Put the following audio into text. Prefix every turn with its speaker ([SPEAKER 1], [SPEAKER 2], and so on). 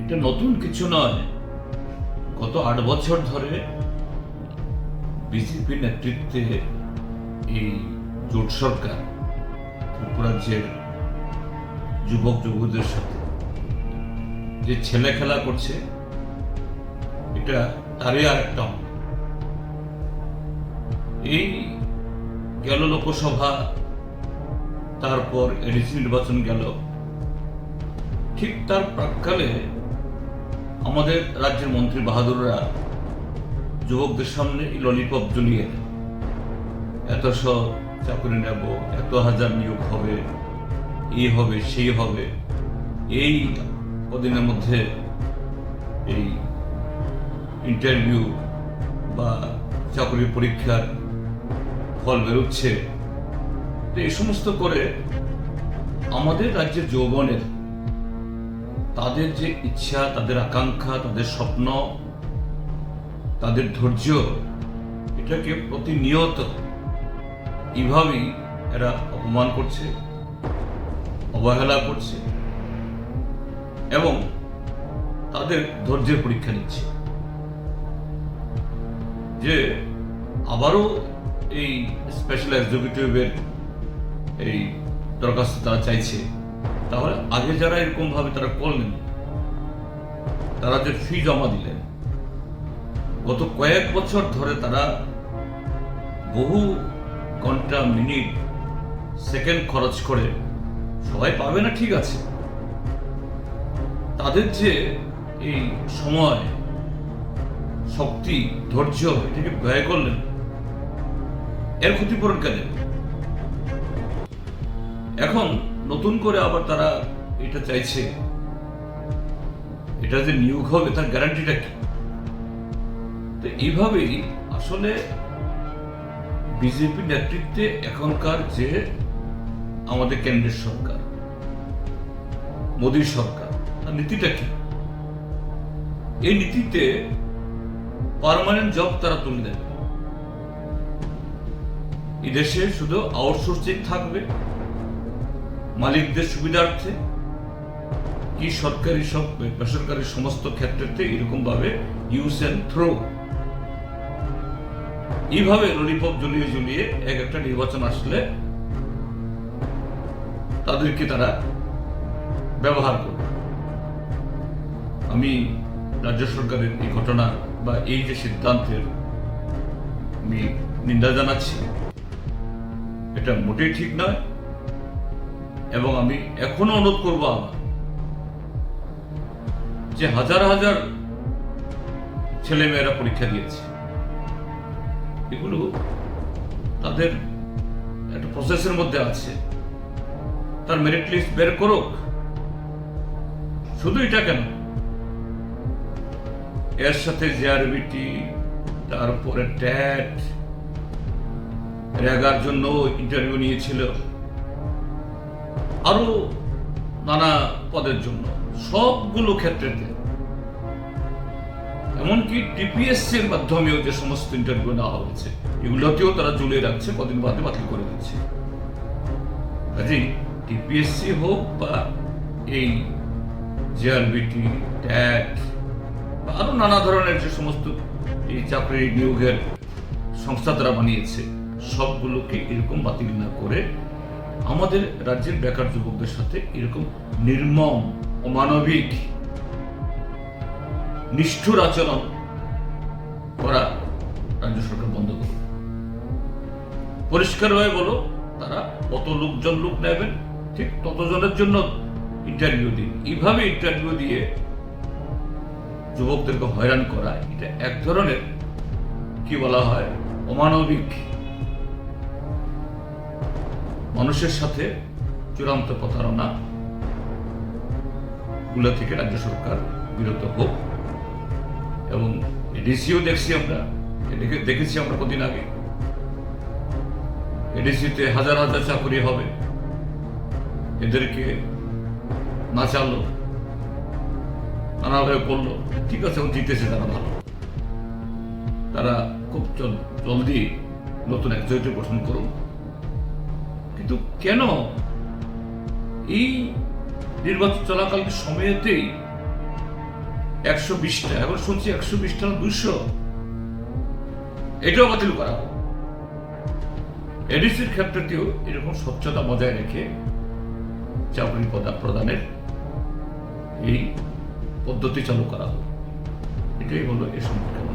[SPEAKER 1] এটা নতুন কিছু নয়। গত 8 বছর ধরে বিজেপি নেতৃত্বে এই জোট সরকার ত্রিপুরা রাজ্যের যুবক যুবতীদের সাথে যে ছেলে খেলা করছে, এটা তারই আর একটা অঙ্গ। এই গেল লোকসভা, তারপর এডিসি নির্বাচন গেল, ঠিক তার প্রাক্কালে আমাদের রাজ্যের মন্ত্রী বাহাদুররা যুবকদের সামনে ললিপপ ঝুলিয়ে দেন। এতশো চাকরি নেব, এত হাজার নিয়োগ হবে, এই হবে সেই হবে। এই কদিনের মধ্যে এই ইন্টারভিউ বা চাকরির পরীক্ষার ফল বেরোচ্ছে। তো এই সমস্ত করে আমাদের রাজ্যের যৌবনের, তাদের যে ইচ্ছা, তাদের আকাঙ্ক্ষা, তাদের স্বপ্ন, তাদের ধৈর্য, এটাকে প্রতিনিয়ত এইভাবেই এরা অপমান করছে, অবহেলা করছে এবং তাদের ধৈর্যের পরীক্ষা নিচ্ছে। যে আবারও এই স্পেশাল এক্সিকিউটিভের এই দরখাস্ত তারা চাইছে, তাহলে আগে যারা এরকম ভাবে তারা করলেন, তারা যে ফি জমা দিলেন, গত কয়েক বছর ধরে তারা বহু ঘন্টা, মিনিট, সেকেন্ড খরচ করে, সবাই পাবে না ঠিক আছে, তাদের যে এই সময়, শক্তি, ধৈর্য, এটাকে ব্যয় করলেন, এর ক্ষতিপূরণ কে দেবে? এখন নতুন করে আবার তারা এটা চাইছে, এটা যে নিয়োগ হবে তার গ্যারান্টিটা কি? তো এইভাবেই আসলে বিজেপি নেতৃত্বে এখনকার যে আমাদের কেন্দ্রের সরকার, মোদী সরকার, তার নীতিটা কি? এই নীতিতে পার্মানেন্ট জব তারা তুলে দেবে। এই দেশে শুধু আউটসোর্সিং থাকবে মালিকদের সুবিধার্থে, কি সরকারি সব বেসরকারি সমস্ত ক্ষেত্রে এরকম ভাবে ইউজ এন্ড থ্রো, এইভাবে ললিপপ ঝুলিয়ে ঝুলিয়ে এক একটা নির্বাচন আসলে তাদেরকে তারা ব্যবহার করবে। আমি রাজ্য সরকারের এই ঘটনা বা এই যে সিদ্ধান্তের আমি নিন্দা জানাচ্ছি। এটা মোটেই ঠিক নয় এবং আমি এখনো অনুরোধ করব আমার যে হাজার হাজার ছেলে মেয়েরা পরীক্ষা দিয়েছে, এগুলো তাদের একটা প্রসেসের মধ্যে আছে, তার মেরিট লিস্ট বের করুক। শুধু এটা কেন, এর সাথে জেআরবিটি, তারপরে ট্যাট, রেগার জন্য ইন্টারভিউ নিয়েছিল, আরো নানা পদের জন্য, সবগুলো ক্ষেত্রেতে, এমনকি টিপিএসসির মাধ্যমেও যে সমস্ত ইন্টারভিউ নেওয়া হয়েছে, এগুলোতেও তারা ঝুলিয়ে রাখছে, কদিন বাদে বাতিল করে দিচ্ছে। কাজেই টিপিএসসি হোক বা এই জেআরবিটি, ট্যাট বা আরো নানা ধরনের যে সমস্ত এই চাকরি নিয়োগের সংস্থা তারা বানিয়েছে, সবগুলোকে এরকম বাতিল না করে আমাদের রাজ্যের বেকার যুবকদের সাথে এরকম নির্মম, অমানবিক, নিষ্ঠুর আচরণ করা রাজ্য সরকার বন্ধ করবে। পরিষ্কারভাবে বলো, তারা কত লোক নেবেন, ঠিক ততজনের জন্য ইন্টারভিউ দিন। এইভাবে ইন্টারভিউ দিয়ে যুবকদেরকে হয়রান করা, এটা এক ধরনের কি বলা হয়, অমানবিক, মানুষের সাথে চূড়ান্ত প্রতারণা। গুলো থেকে রাজ্য সরকার বিরত হোক। এবং এডিসিও দেখছি আমরা, দেখেছি আমরা কদিন আগে, এডিসিতে হাজার হাজার চাকরি হবে, এদেরকে নাচালো, নানাভাবে করলো। ঠিক আছে, জিতেছে তারা, ভালো, তারা খুব জলদি নতুন এক্সিকিউটিভ গঠন করুন। কিন্তু কেন এই নির্বাচন চলাকালীন সময়েতেই 120টা, এখন শুনছি 120টা 200, এটাও বাতিল করা হোক। এডিসির ক্ষেত্রেও এরকম স্বচ্ছতা বজায় রেখে চাকরি প্রদানের এই পদ্ধতি চালু করা হোক, এটাই হলো এ সম্পর্কে।